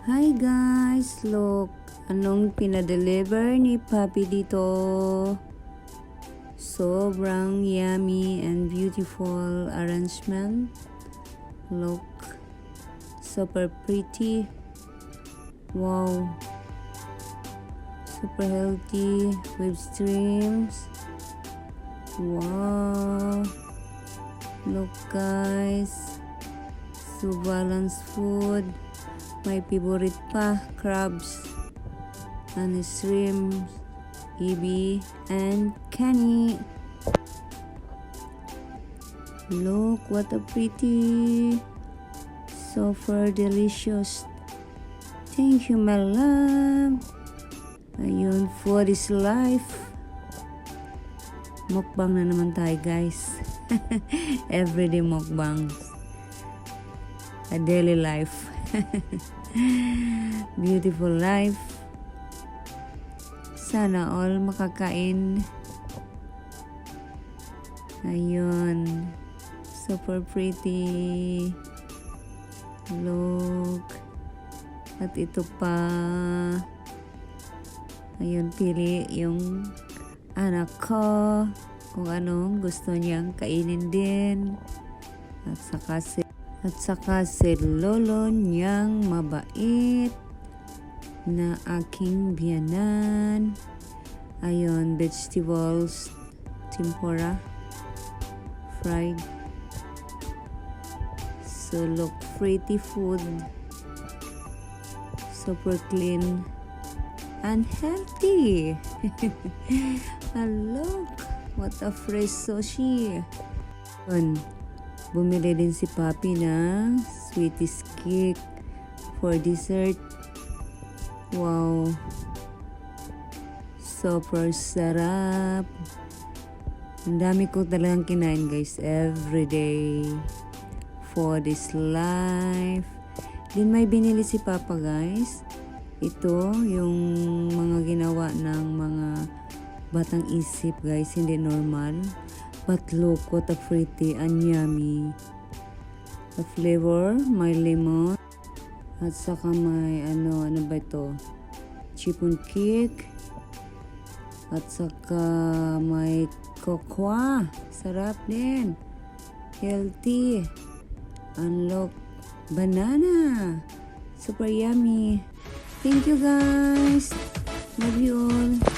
Hi guys, look anong pinadeliver ni Papi dito. Sobrang yummy and beautiful arrangement. Look, super pretty. Wow, super healthy with streams. Wow, look guys, so balanced food. My favorite pa, crabs and shrimp, ebi and cani. Look what a pretty, super delicious. Thank you my love. Ayun, food is life. Mukbang na naman tayo guys. Everyday mukbangs. A daily life. Beautiful life. Sana all makakain. Ayun, super pretty. Look, at ito pa. Ayun, pili yung anak ko kung anong gusto niyang kainin din. At saka si lolo niyang mabait na aking biyanan. Ayun, vegetables, tempura, fried. So look, pretty food. Super clean and healthy. And look, what a fresh sushi. Yun. Bumili din si Papi ng sweeties cake for dessert. Wow. Super sarap. Ang dami ko talagang kinain guys everyday for this life. Din may binili si Papa guys. Ito yung mga ginawa ng mga batang isip guys. Hindi normal. But look, what a pretty and yummy. The flavor, may lemon. At saka may ano ba ito? Chiffon cake. At saka may cocoa. Sarap din. Healthy. And look, banana. Super yummy. Thank you guys. Love you all.